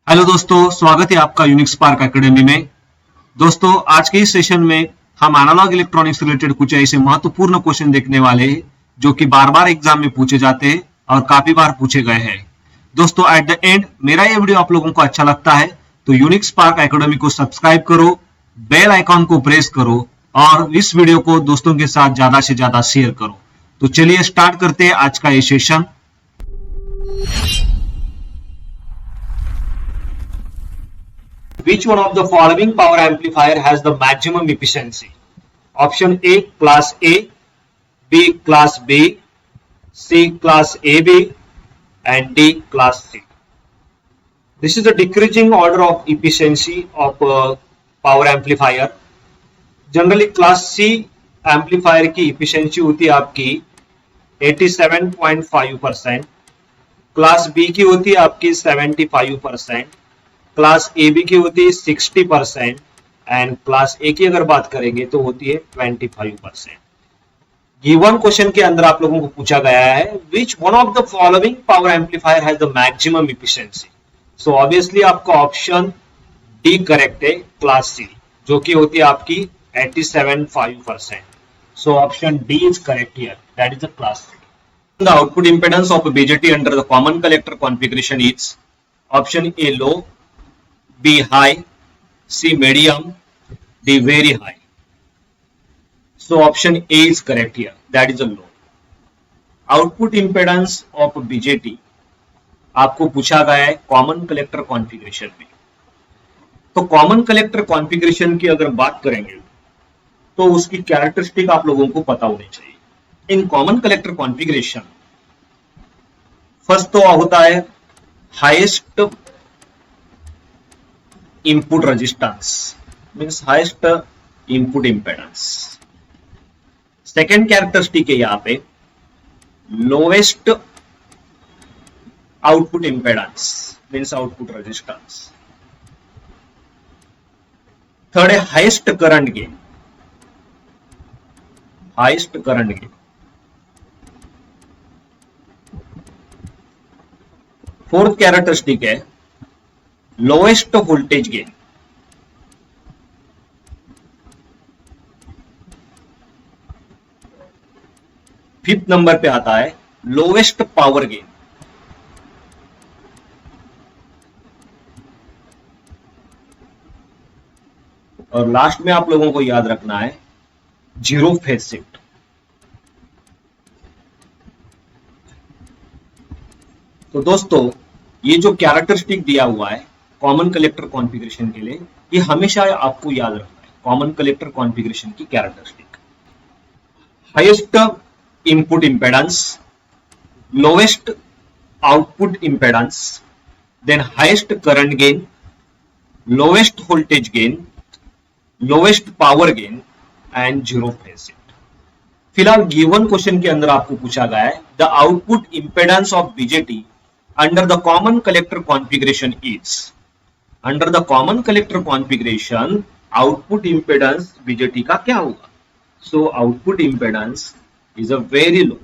Hello दोस्तों, स्वागत है आपका यूनिक स्पार्क एकेडमी में। दोस्तों, आज के इस सेशन में हम एनालॉग इलेक्ट्रॉनिक्स से रिलेटेड कुछ ऐसे महत्वपूर्ण क्वेश्चन देखने वाले हैं जो कि बार बार एग्जाम में पूछे जाते हैं और काफी बार पूछे गए हैं। दोस्तों, एट द एंड मेरा ये वीडियो आप लोगों को अच्छा लगता है तो यूनिक स्पार्क एकेडमी को सब्सक्राइब करो, बेल आइकॉन को प्रेस करो और इस वीडियो को दोस्तों के साथ ज्यादा से ज्यादा शेयर करो। तो चलिए स्टार्ट करते हैं आज का ये session. Which one of the following power amplifier has the maximum efficiency? Option A class A, B class B, C class AB and D class C. This is the decreasing order of efficiency of power amplifier. Generally class C amplifier की efficiency होती है आपकी 87.5%, class B की होती है आपकी 75%, class A B की होती है 60% एंड क्लास ए की अगर बात करेंगे तो होती है 25%। गिवन क्वेश्चन के अंदर आप लोगों को पूछा गया है which one of the following power amplifier has the maximum efficiency. So obviously आपका ऑप्शन डी करेक्ट है, क्लास सी, जो कि होती है आपकी 87.5%। So option D is correct here, that is the class C. The output impedance of BJT under the common collector configuration is option A low, B high, C medium, D very high. So option A is correct here. That is a low. Output impedance of BJT आपको पूछा गया है common collector configuration में। तो common collector configuration की अगर बात करेंगे तो उसकी कैरेक्टरिस्टिक आप लोगों को पता होनी चाहिए। In common collector configuration first तो होता है highest input resistance, means highest input impedance. Second characteristic है यहां पे lowest output impedance, means output resistance. Third है highest current gain, highest current gain. Fourth characteristic है lowest voltage gain. Fifth number पे आता है लोएस्ट पावर गेन। और last में आप लोगों को याद रखना है जीरो फेज शिफ्ट। तो दोस्तों, ये जो कैरेक्टरिस्टिक दिया हुआ है कॉमन कलेक्टर कॉन्फ़िगरेशन के लिए, ये हमेशा आपको याद रखना है। कॉमन कलेक्टर कॉन्फ़िगरेशन की characteristic highest input impedance, lowest output impedance, then highest current gain, lowest voltage gain, lowest power gain and zero phase shift. फिलहाल गिवन क्वेश्चन के अंदर आपको पूछा गया है the output impedance of BJT under the common collector configuration is, under the common collector configuration output impedance BJT का क्या होगा? So output impedance is a very low.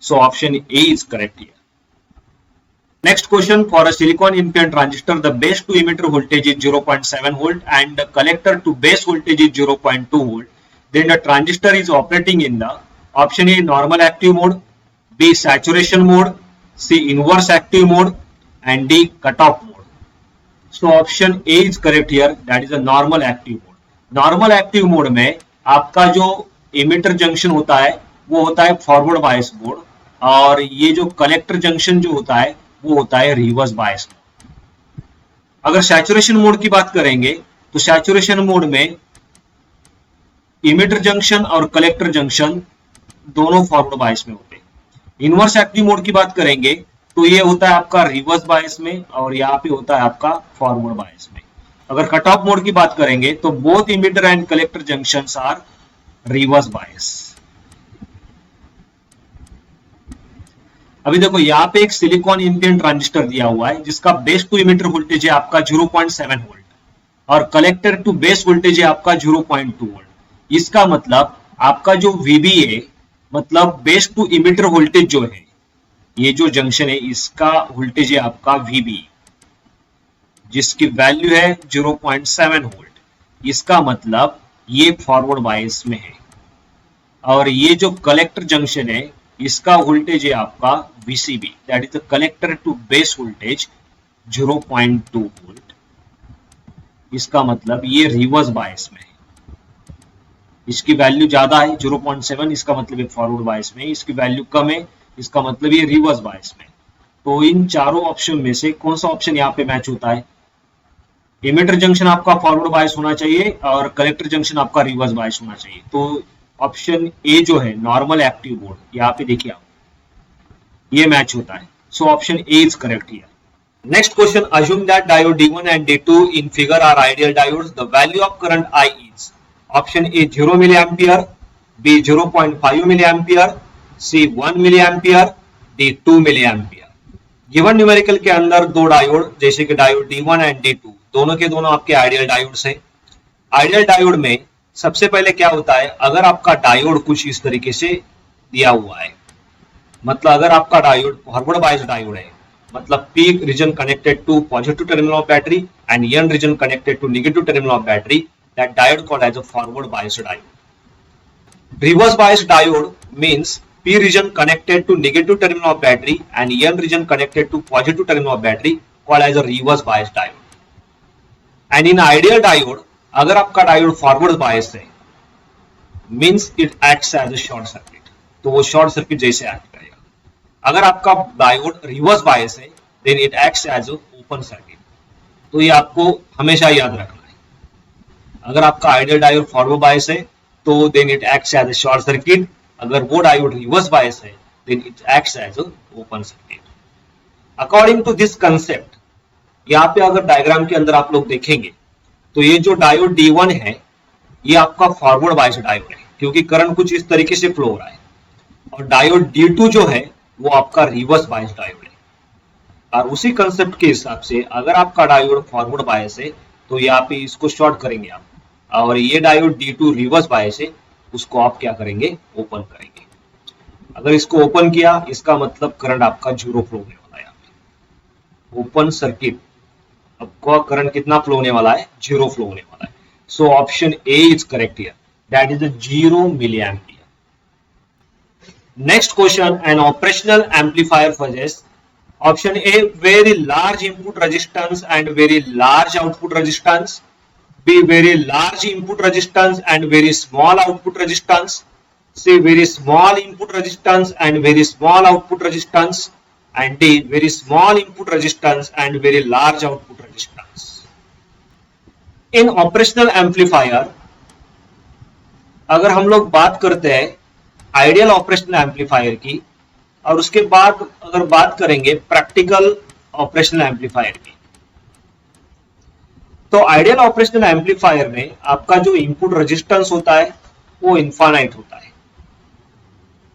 So option A is correct here. Next question, for a silicon impedance transistor the base to emitter voltage is 0.7 volt and the collector to base voltage is 0.2 volt. Then the transistor is operating in the option A normal active mode, B saturation mode, C inverse active mode and D cutoff mode. So option A is correct here, that is a normal active mode. Normal active mode में आपका जो emitter junction होता है वो होता है forward bias mode और ये जो कलेक्टर जंक्शन जो होता है वो होता है रिवर्स बायस मोड। अगर सैचुरेशन मोड की बात करेंगे तो सैचुरेशन मोड में इमिटर जंक्शन और कलेक्टर जंक्शन दोनों फॉरवर्ड बायस में होते हैं। इनवर्स एक्टिव मोड की बात करेंगे तो ये होता है आपका रिवर्स बायस में और यहाँ पे होता है आपका फॉरवर्ड बायस में। अगर कट ऑफ मोड की बात करेंगे तो both emitter and collector junctions are reverse bias. अभी देखो यहाँ पे एक सिलिकॉन इंपिडेंस ट्रांजिस्टर दिया हुआ है जिसका बेस टू इमिटर वोल्टेज है आपका 0.7 वोल्ट और कलेक्टर टू बेस वोल्टेज है आपका 0.2 वोल्ट। इसका मतलब आपका जो VB है, मतलब बेस टू इमिटर वोल्टेज जो है, ये जो जंक्शन है इसका वोल्टेज है आपका VB, जिसकी वैल्यू है 0.7 वोल्ट। इसका मतलब ये फॉरवर्ड बायस में है। और ये जो कलेक्टर जंक्शन है इसका वोल्टेज है आपका VCB, that is the collector to base voltage 0.2 volt. इसका मतलब ये रिवर्स बायस में है। इसकी वैल्यू ज्यादा है 0.7, इसका मतलब ये फॉरवर्ड बायस में है। इसकी वैल्यू कम है, इसका मतलब ये रिवर्स बायस में। तो इन चारों ऑप्शन में से कौन सा ऑप्शन यहाँ पे मैच होता है? इमिटर जंक्शन आपका फॉरवर्ड बायस होना चाहिए और कलेक्टर जंक्शन आपका रिवर्स बायस होना चाहिए। तो ऑप्शन ए जो है नॉर्मल एक्टिव बोर्ड, यहाँ पे देखिए आप, ये मैच होता है। So option A is correct here. Next question, assume that diode D1 and D2 in figure are ideal diodes. The value of current I is option A 0 milliampere, B 0.5 milliampere, C 1 milliampere, D 2 milliampere. Given numerical के अंदर दो diode जैसे कि diode D1 and D2 दोनों के दोनों आपके ideal diodes हैं। आइडियल डायोड में सबसे पहले क्या होता है, अगर आपका डायोड कुछ इस तरीके से दिया हुआ है, मतलब अगर आपका डायोड फॉरवर्ड बायस डायोड है, मतलब P region connected to positive terminal of battery and N region connected to negative terminal of battery, that diode called as a forward biased diode. Reverse biased diode means P region connected to negative terminal of battery and N region connected to positive terminal of battery, called as a reverse biased diode. And in ideal diode, अगर आपका diode forward bias है means it acts as a short circuit, तो वो short circuit जैसे act करेगा। अगर आपका diode reverse bias है then it acts as open circuit. तो ये आपको हमेशा याद रखना है। अगर आपका आइडियल डायोड फॉरवर्ड बायस है तो then it acts as a short circuit, अगर वो डायोड रिवर्स बायस है then it acts as open circuit. According to this concept, यहाँ पे अगर डायग्राम के अंदर आप लोग देखेंगे तो ये जो डायोड D1 है ये आपका फॉरवर्ड बायस डायोड है क्योंकि करंट कुछ इस तरीके से फ्लो हो रहा है, और डायोड D2 जो है वो आपका रिवर्स बायस डायोड है। और उसी कंसेप्ट के हिसाब से अगर आपका डायोड फॉरवर्ड बायस है तो यहाँ पे इसको शॉर्ट करेंगे आप, और ये डायोड D2 रिवर्स बायस है उसको आप क्या करेंगे, ओपन करेंगे। अगर इसको ओपन किया इसका मतलब करंट आपका जीरो फ्लो होने वाला है। यहाँ पे ओपन सर्किट आपका करंट कितना फ्लो होने वाला है, जीरो फ्लो होने वाला है। So option A is correct here, that is 0 milliampere. Next question, an operational amplifier possesses option A very large input resistance and very large output resistance, B very large input resistance and very small output resistance, C very small input resistance and very small output resistance, and D very small input resistance and very large output resistance. In operational amplifier अगर हम लोग बात करते हैं ideal operational amplifier की, और उसके बाद अगर बात करेंगे प्रैक्टिकल ऑपरेशनल एम्पलीफायर की, तो आइडियल ऑपरेशनल एम्पलीफायर में आपका जो इनपुट रेजिस्टेंस होता है वो इनफाइनाइट होता है,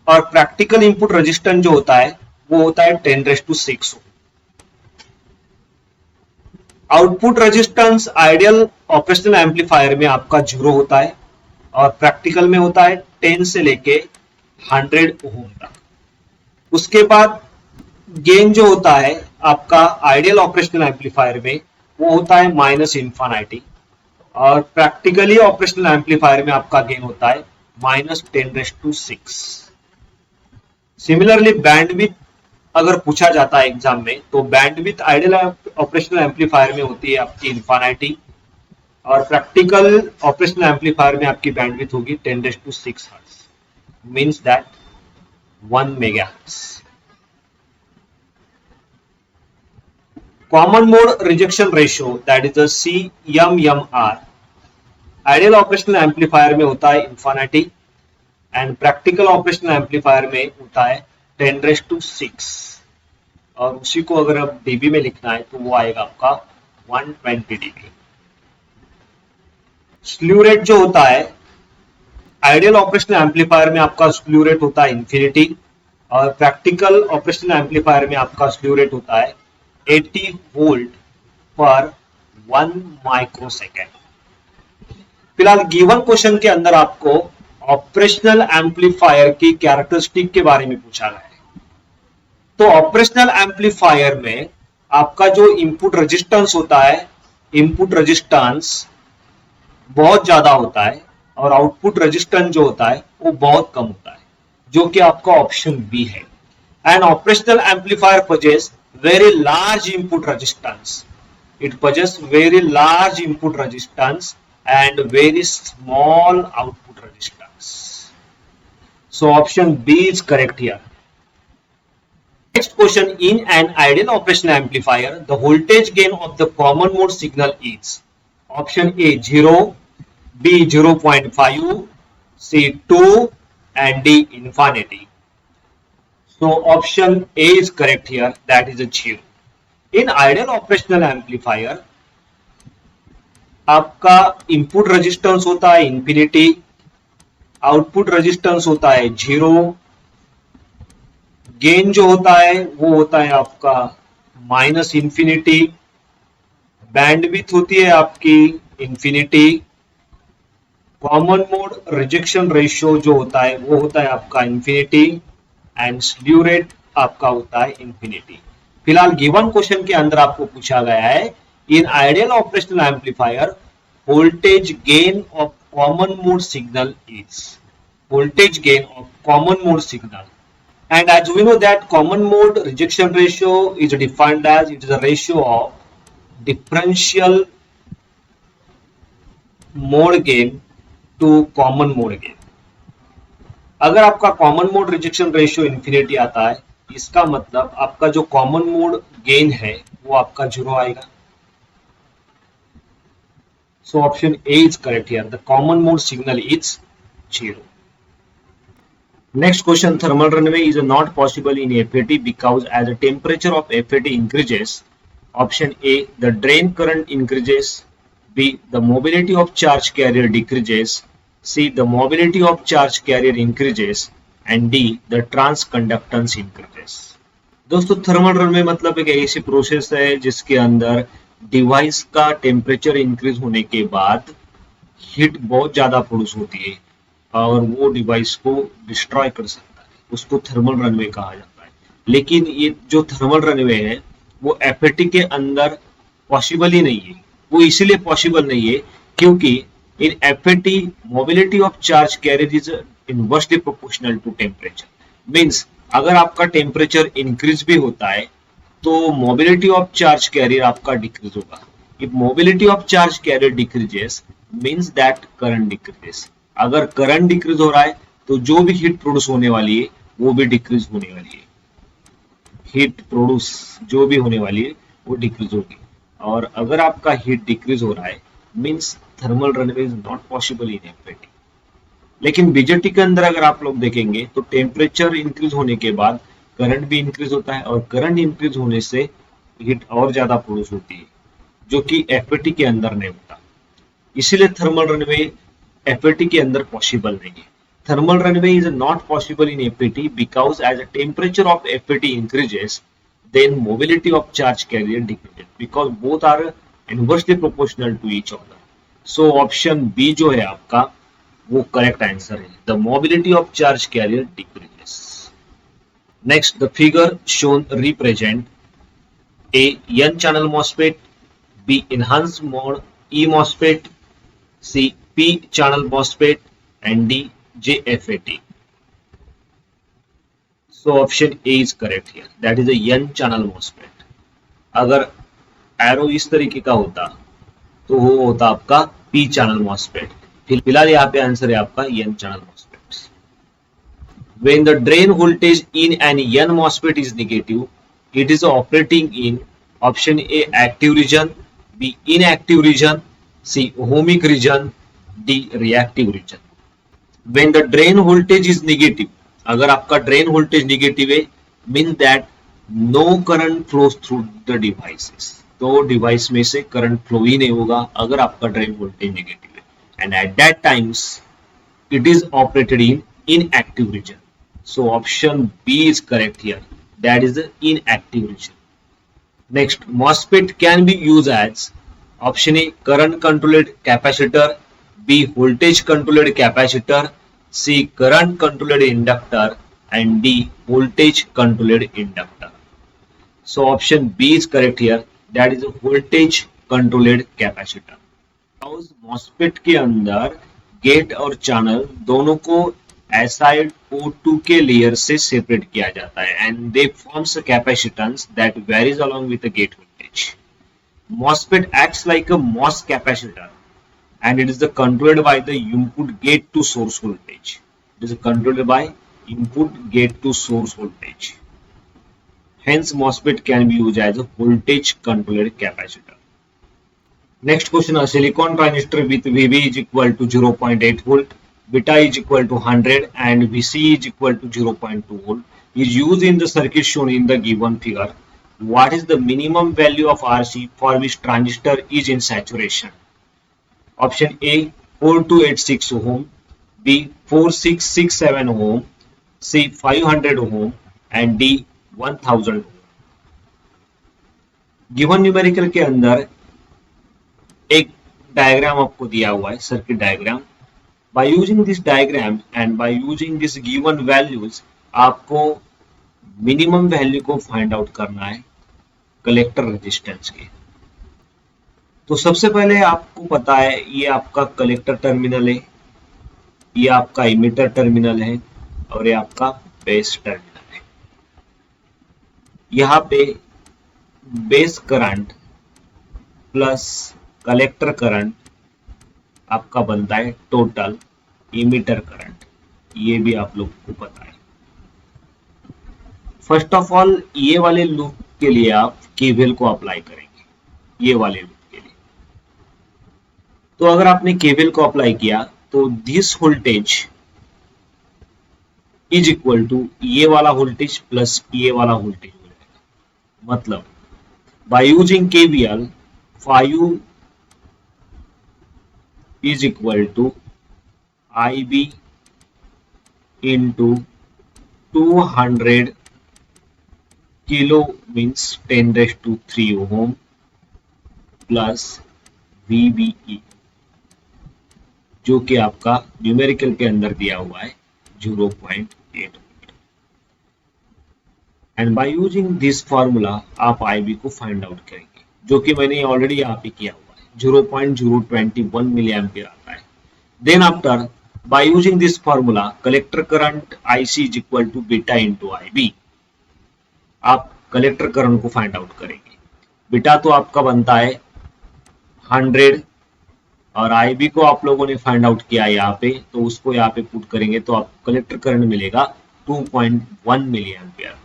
और प्रैक्टिकल इनपुट रेजिस्टेंस जो होता है वो होता है 10⁶। Output resistance ideal operational amplifier में आपका 0 होता है और प्रैक्टिकल में होता है 10 से लेके 100 ओम तक। उसके बाद गेन जो होता है आपका आइडियल ऑपरेशनल एम्पलीफायर में वो होता है -∞, और प्रैक्टिकली ऑपरेशनल एम्पलीफायर में आपका गेन होता है -10⁶। सिमिलरली बैंडविड्थ अगर पूछा जाता है एग्जाम में तो बैंडविड्थ आइडियल ऑपरेशनल एम्पलीफायर में होती है आपकी इन्फिनिटी, और प्रैक्टिकल ऑपरेशनल एम्पलीफायर में आपकी बैंडविड्थ होगी 10⁶ hertz, means that 1 megahertz. Common mode rejection ratio that is CMMR ideal operational amplifier में होता है infinity, and practical operational amplifier में होता है 10⁶, और उसी को अगर अब डीबी में लिखना है तो वो आएगा आपका 120 dB। स्ल्यू रेट जो होता है आइडियल ऑपरेशनल एम्पलीफायर में आपका स्ल्यू रेट होता है इन्फिनिटी, और प्रैक्टिकल ऑपरेशनल एम्पलीफायर में आपका स्ल्यू रेट होता है 80 वोल्ट पर 1 माइक्रोसेकेंड। फिलहाल गिवन क्वेश्चन के अंदर आपको ऑपरेशनल एम्पलीफायर की कैरेक्टरिस्टिक के बारे में पूछा गया है। तो ऑपरेशनल एम्पलीफायर में आपका जो इनपुट रेजिस्टेंस होता है, इनपुट रेजिस्टेंस बहुत ज्यादा होता है और आउटपुट रेजिस्टेंस जो होता है वो बहुत कम होता है, जो कि आपका ऑप्शन बी है। N operational amplifier possesses very large input resistance. It possesses very large input resistance and very small output resistance. So option B is correct here. Next question, in an ideal operational amplifier, the voltage gain of the common mode signal is option A 0, B 0.5, C 2 and D infinity. So option A is correct here, that is a 0. In ideal operational amplifier, आपका input resistance होता है infinity, output resistance होता है 0, gain जो होता है वो होता है आपका माइनस इंफिनिटी, बैंडविड्थ होती है आपकी infinity, common mode rejection ratio जो होता है वो होता है आपका इंफिनिटी एंड स्ल्यू रेट आपका होता है इंफिनिटी। फिलहाल गिवन क्वेश्चन के अंदर आपको पूछा गया है in ideal operational amplifier voltage gain of common mode signal is, voltage gain of common mode signal. And as we know that common mode rejection ratio is defined as it is a ratio of differential mode gain to common mode gain. अगर आपका common mode rejection ratio infinity आता है, इसका मतलब आपका जो common mode gain है वो आपका 0 आएगा। So option A is correct here. The common mode signal is 0. Next question, thermal runaway is not possible in FET because as the temperature of FET increases, option A, the drain current increases, B, the mobility of charge carrier decreases, C, the mobility of charge carrier increases, and D, the transconductance increases. दोस्तों thermal runway मतलब एक ऐसी process है जिसके अंदर device का temperature increase होने के बाद हीट बहुत ज्यादा प्रोड्यूस होती है और वो डिवाइस को डिस्ट्रॉय कर सकता है, उसको थर्मल रनवे कहा जाता है। लेकिन ये जो थर्मल रनवे है वो एफएटी के अंदर पॉसिबल ही नहीं है। वो इसीलिए पॉसिबल नहीं है क्योंकि in FET mobility of charge carrier is inversely proportional to temperature. Means अगर आपका टेम्परेचर इंक्रीज भी होता है तो मोबिलिटी ऑफ चार्ज कैरियर आपका डिक्रीज होगा। If mobility of charge carrier decreases means that current decreases. अगर करंट डिक्रीज हो रहा है तो जो भी हीट प्रोड्यूस होने वाली है वो भी डिक्रीज होने वाली है। हीट प्रोड्यूस जो भी होने वाली है वो डिक्रीज होगी। और अगर आपका हीट डिक्रीज हो रहा है means thermal runaway is not possible in FAT. लेकिन बीजेटी के अंदर अगर आप लोग देखेंगे तो टेम्परेचर इंक्रीज होने के बाद करंट भी इंक्रीज होता है और करंट इंक्रीज होने से हीट और ज्यादा प्रोड्यूस होती है, जो कि एफएटी के अंदर नहीं होता। इसीलिए थर्मल रनवे एफएटी के अंदर पॉसिबल नहीं है। Thermal runaway is not possible in FET because as a temperature of FET increases then mobility of charge carrier decreases because both are inversely proportional to each other. So option B जो है आपका वो correct answer है। The mobility of charge carrier decreases. Next, the figure shown represent a n channel MOSFET, B enhanced mode E MOSFET, C P channel MOSFET, and D JFET. So option A is correct here. That is a n channel MOSFET. अगर arrow इस तरीके का होता तो वो होता आपका P channel MOSFET। फिलहाल यहाँ पे आंसर है आपका n channel MOSFET. When the drain voltage in an n MOSFET is negative, it is operating in option A active region, B inactive region, C ohmic region, D reactive region. When the drain voltage is negative, अगर आपका drain voltage negative है means that no current flows through the devices. तो device में से current flow ही नहीं होगा अगर आपका ड्रेन वोल्टेज नेगेटिव है। And at that times it is operated in inactive region. So option B is correct here, that is the inactive region. Next, MOSFET can be use as option A current controlled capacitor, B voltage controlled capacitor, C current controlled inductor and D voltage controlled inductor. So option B is correct here. That is a voltage controlled capacitor. उस MOSFET के अंदर gate और channel दोनों को SiO2 के layer से separate किया जाता है and they forms a capacitance that varies along with the gate voltage. MOSFET acts like a MOS capacitor and it is controlled by the input gate to source voltage. It is controlled by input gate to source voltage. Hence MOSFET can be used as a voltage controlled capacitor. Next question, a silicon transistor with VB is equal to 0.8 volt, beta is equal to 100 and VC is equal to 0.2 volt is used in the circuit shown in the given figure. What is the minimum value of RC for which transistor is in saturation? Option A 4286 ohm, B 4667 ohm, C 500 ohm and D 1000 ohm. Given numerical के अंदर एक diagram आपको दिया हुआ है, circuit diagram. By using this diagram and by using this given values आपको minimum value को find out करना है कलेक्टर रेजिस्टेंस के. तो सबसे पहले आपको पता है ये आपका कलेक्टर टर्मिनल है, ये आपका इमिटर टर्मिनल है और ये आपका बेस टर्मिनल है. यहाँ पे base current plus collector current आपका बनता है टोटल इमिटर करंट. ये भी आप लोग को पता है. फर्स्ट ऑफ ऑल ये वाले लूप के लिए आप केवीएल को अप्लाई करेंगे, ये वाले लूप के लिए. तो अगर आपने केवीएल को अप्लाई किया तो this voltage is equal to ये वाला वोल्टेज प्लस ये वाला वोल्टेज हो जाएगा. मतलब by using KVL 5 is equal to IB into 200 kilo means 10 raised to 3 ohm plus VBE जो कि आपका न्यूमेरिकल के अंदर दिया हुआ है 0.8. And by using this formula आप IB को फाइंड आउट करेंगे, जो कि मैंने ऑलरेडी यहाँ पे किया हुआ है. 0.021 milliampere आता है. Then after by using this formula collector current IC is equal to beta into IB. आप कलेक्टर करंट को फाइंड आउट करेंगे. बीटा तो आपका बनता है 100 और IB को आप लोगों ने फाइंड आउट किया यहाँ पे, तो उसको यहाँ पे पुट करेंगे तो आपको कलेक्टर करंट मिलेगा 2.1 milliampere.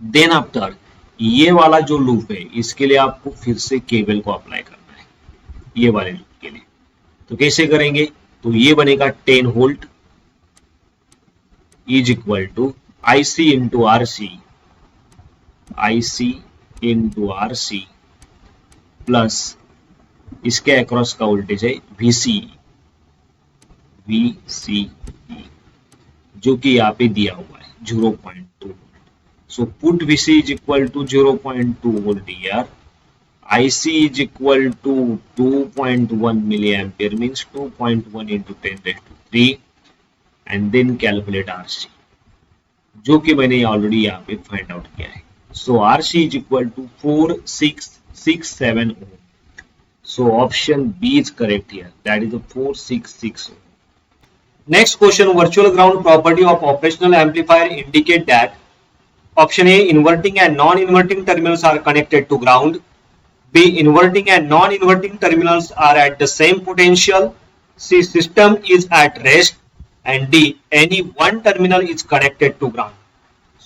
देन आफ्टर ये वाला जो लूप है इसके लिए आपको फिर से केवीएल को अप्लाई करना है ये वाले लूप के लिए. तो कैसे करेंगे? तो ये बनेगा 10 volt is equal to IC into RC, IC into RC plus इसके अक्रॉस का वोल्टेज है VCE, जो कि यहाँ पे दिया हुआ है 0.2 volt. So put VC is equal to 0.2 volt here. IC is equal to 2.1 milliampere means 2.1 into 10 raised to 3 and then calculate RC, जो कि मैंने ऑलरेडी यहाँ पे फाइंड आउट किया है. So RC is equal to 4667 ohm. So option B is correct here. That is a 466 ohm. Next question, virtual ground property of operational amplifier indicate that option A inverting and non-inverting terminals are connected to ground. B. Inverting and non-inverting terminals are at the same potential. C. System is at rest. And D. Any one terminal is connected to ground.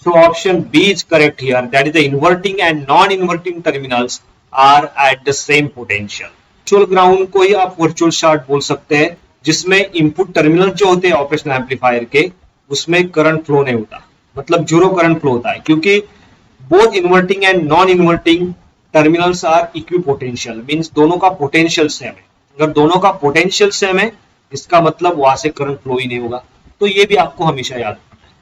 So option B is correct here. That is the inverting and non-inverting terminals are at the same potential. Virtual ground को ही आप virtual short बोल सकते हैं, जिसमें input terminal जो होते हैं operational amplifier के उसमें करंट फ्लो नहीं होता, मतलब जीरो करंट फ्लो होता है, क्योंकि both inverting and non inverting terminals are equipotential. Means दोनों का पोटेंशियल सेम है. अगर दोनों का पोटेंशियल सेम है इसका मतलब वहां से करंट फ्लो ही नहीं होगा. तो ये भी आपको हमेशा याद रखना है.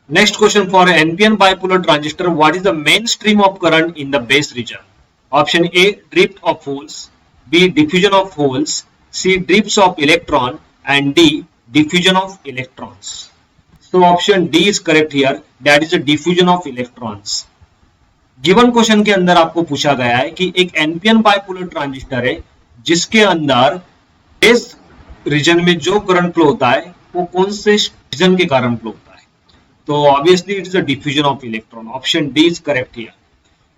Next question, for NPN bipolar transistor what is the main stream of current in the base region? Option A drift of holes, B diffusion of holes, C drifts of electron and D diffusion of electrons. So option D is correct here. That is a diffusion of electrons. Given question के अंदर आपको पूछा गया है कि एक NPN bipolar transistor है जिसके अंदर बेस रीजन में जो करंट फ्लो होता है वो कौन से रीजन के कारण फ्लो होता है। तो obviously it is a diffusion of electron. Option D is correct here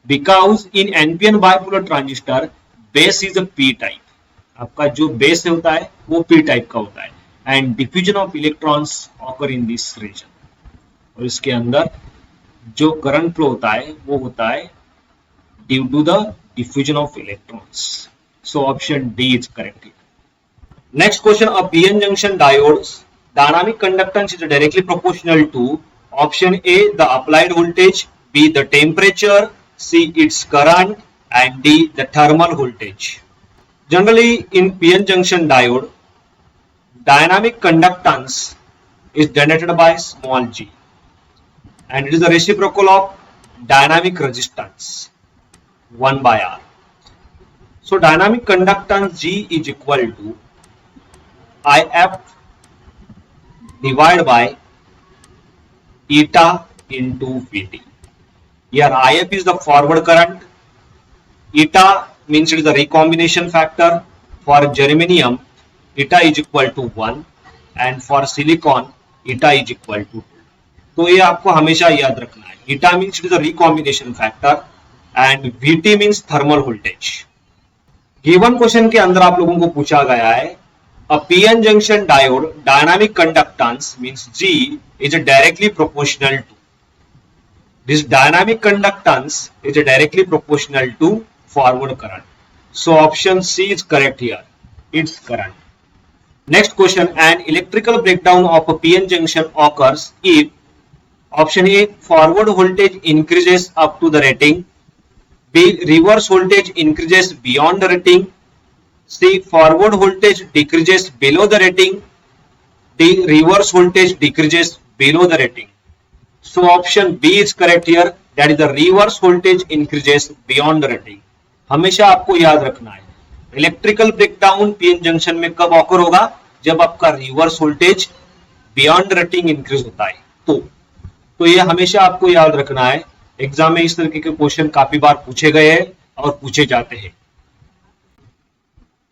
because in NPN bipolar transistor base is a P type. आपका जो बेस होता है वो पी टाइप का होता है and diffusion of electrons occur in this region. और इसके अंदर जो करंट फ्लो होता है वो होता है due to the diffusion of electrons. So option D is correct. Next question, a PN junction diodes dynamic conductance is directly proportional to option A the applied voltage, B the temperature, C its current and D the thermal voltage. Generally in PN junction diode dynamic conductance is denoted by small g and it is the reciprocal of dynamic resistance 1 by R. So dynamic conductance G is equal to IF divided by eta into Vt. Here IF is the forward current, eta means it is the recombination factor. For germanium eta is equal to 1 and for silicon eta is equal to 2. तो ये आपको हमेशा याद रखना है। eta means it is a recombination factor and Vt means thermal voltage. Given question के अंदर आप लोगों को पूछा गया है a PN junction diode dynamic conductance means G is directly proportional to. This dynamic conductance is directly proportional to forward current. So option C is correct here. It's current. Next question, an electrical breakdown of a PN junction occurs if option A forward voltage increases up to the rating, B reverse voltage increases beyond the rating, C forward voltage decreases below the rating, D reverse voltage decreases below the rating. So option B is correct here, that is the reverse voltage increases beyond the rating. हमेशा आपको याद रखना है electrical breakdown PN junction में कब occur होगा, जब आपका reverse voltage beyond rating increase होता है। तो ये हमेशा आपको याद रखना है। एग्जाम में इस तरीके के क्वेश्चन काफी बार पूछे गए हैं और पूछे जाते हैं।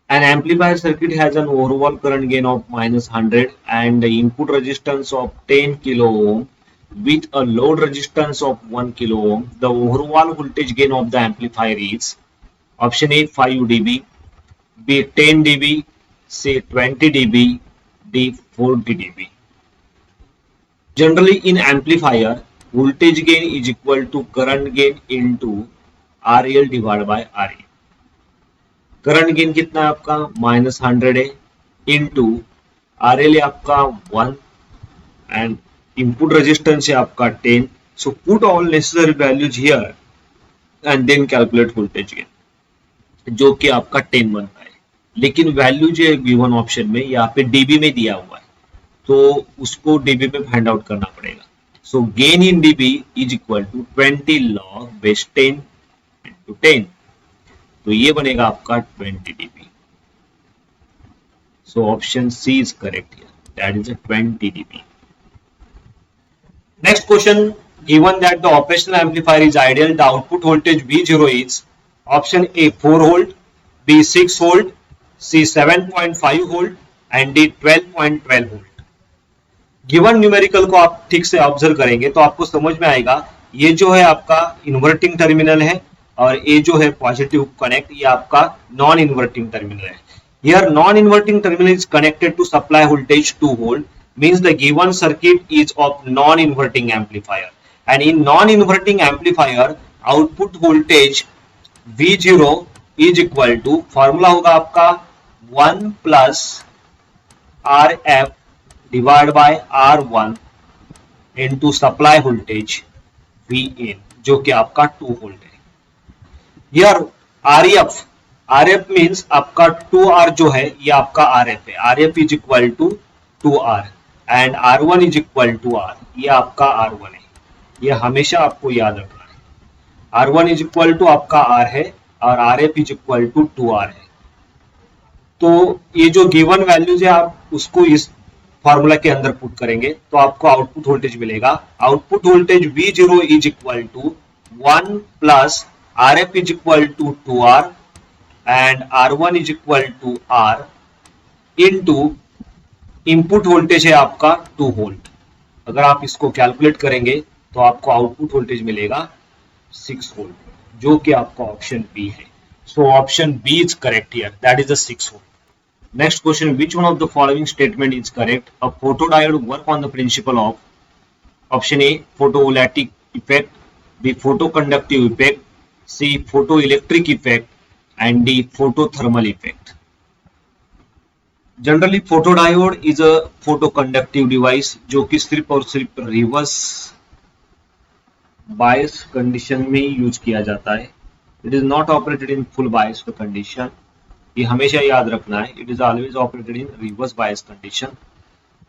An amplifier circuit has an overall current gain of -100 and the input resistance of 10 kilo ohm with a load resistance of 1 kilo ohm. The overall voltage gain of the amplifier is option A 5 dB, B 10 dB, C 20 dB, D 40 dB. Generally in amplifier, voltage gain is equal to current gain into RL divided by RA. Current gain कितना है आपका -100 है into RL है आपका 1 and input resistance है आपका 10. So put all necessary values here and then calculate voltage gain जो कि आपका 10 बनता है। लेकिन वैल्यू जो है गिवन ऑप्शन में यहाँ पे डीबी में दिया हुआ है तो उसको डीबी में फाइंड आउट करना पड़ेगा। So gain in dB is equal to 20 log base 10 into 10. तो ये बनेगा आपका 20 dB. So option C is correct here, that is 20 dB. Next question, given that the operational amplifier is ideal, the output voltage V0 is option A 4 volt, B 6 volt, C 7.5 volt and D 12.12 volt. Given numerical को आप ठीक से observe करेंगे तो आपको समझ में आएगा ये जो है आपका इन्वर्टिंग टर्मिनल है और ये जो है पॉजिटिव कनेक्ट, ये आपका नॉन इन्वर्टिंग टर्मिनल है। Here non inverting terminal is connected to supply voltage 2 volt, means the given circuit is of non-inverting amplifier, and in non-inverting amplifier output voltage V0 is equal to, formula होगा आपका 1 plus RF divided by R1 into supply voltage Vin जो कि आपका 2 volt है। Here RF means आपका 2R जो है ये आपका RF है, RF is equal to 2R and R1 is equal to R, ये आपका R1 है, ये हमेशा आपको याद रखना है। R1 is equal to आपका R है और RF is equal to 2R है। तो ये जो गिवन वैल्यूज है आप उसको इस फॉर्मूला के अंदर पुट करेंगे तो आपको आउटपुट वोल्टेज मिलेगा। Output voltage V0 is equal to 1 plus RF is equal to 2R and R1 is equal to R into input voltage है आपका 2 वोल्ट। अगर आप इसको कैलकुलेट करेंगे तो आपको आउटपुट वोल्टेज मिलेगा 6 वोल्ट, जो कि आपका ऑप्शन बी है। So option B is correct here, that is the 6 volt. Next question, which one of the following statement is correct? A photodiode work on the principle of option A photovoltaic effect, B photoconductive effect, C photoelectric effect and D photothermal effect. Generally photodiode is a photoconductive device जो कि सिर्फ और सिर्फ reverse bias condition में use किया जाता है। It is not operated in full bias condition, ये हमेशा याद रखना है। It is always operated in reverse bias condition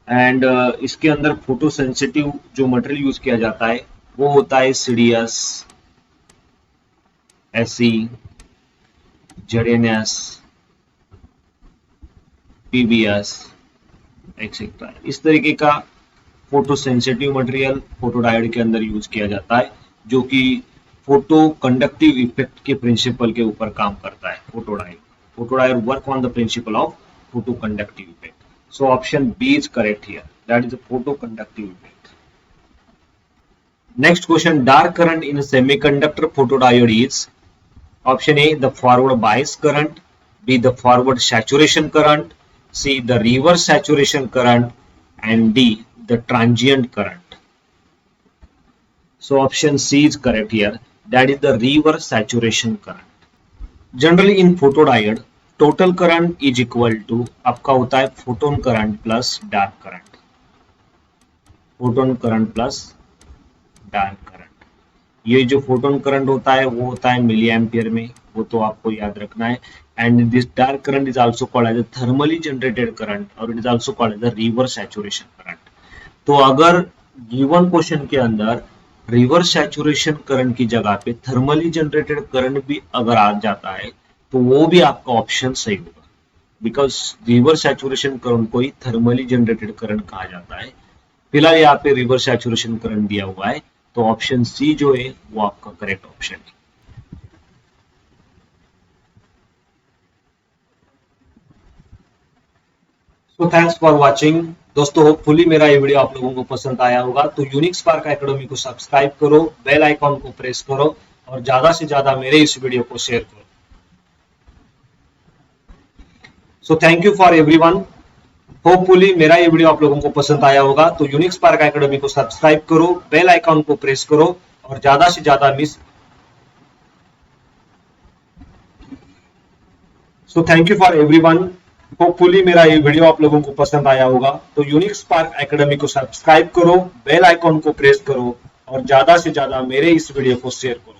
and इसके अंदर फोटो सेंसिटिव जो मटेरियल यूज किया जाता है वो होता है सीडीएस, एसई, जेडएनएस, पीबीएस एक्सेट्रा। इस तरीके का फोटो सेंसिटिव मटेरियल फोटोडायोड के अंदर यूज किया जाता है, जो कि फोटो कंडक्टिव इफेक्ट के प्रिंसिपल के ऊपर काम करता है। Photodiode work on the principle of photo conductive effect. So option B is correct here, that is a photo conductive effect. Next question, dark current in semiconductor photodiode is option A the forward bias current, B the forward saturation current, C the reverse saturation current and D the transient current. So option C is correct here, that is the reverse saturation current. Generally in photodiode total current is equal to आपका होता है photon current plus dark current, photon current plus dark current। ये जो photon current होता है वो होता है मिली एम्पियर में, वो तो आपको याद रखना है। and this dark current is also called as a thermally generated current और it is also called as a reverse saturation current। तो अगर गिवन क्वेश्चन के अंदर रिवर्स सैचुरेशन करंट की जगह पे थर्मली जनरेटेड करंट भी अगर आ जाता है तो वो भी आपका ऑप्शन सही होगा, बिकॉज रिवर्स सैचुरेशन करंट को ही थर्मली जनरेटेड करंट कहा जाता है। फिलहाल यहाँ पे रिवर्स सैचुरेशन करंट दिया हुआ है, तो ऑप्शन सी जो है वो आपका करेक्ट ऑप्शन है। So thanks for watching दोस्तों, होपफुली मेरा ये वीडियो आप लोगों को पसंद आया होगा। तो यूनिक स्पार्क एकेडमी को सब्सक्राइब करो, बेल आइकॉन को प्रेस करो और ज्यादा से ज्यादा मेरे इस वीडियो को शेयर करो। So thank you for everyone, hopefully मेरा ये वीडियो आप लोगों को पसंद आया होगा। तो यूनिक स्पार्क एकेडमी को सब्सक्राइब करो, बेल आइकॉन को प्रेस करो और ज्यादा से ज्यादा so thank you for everyone, hopefully मेरा ये वीडियो आप लोगों को पसंद आया होगा। तो यूनिक स्पार्क एकेडमी को सब्सक्राइब करो, बेल आइकॉन को प्रेस करो और ज्यादा से ज्यादा मेरे इस वीडियो को शेयर करो।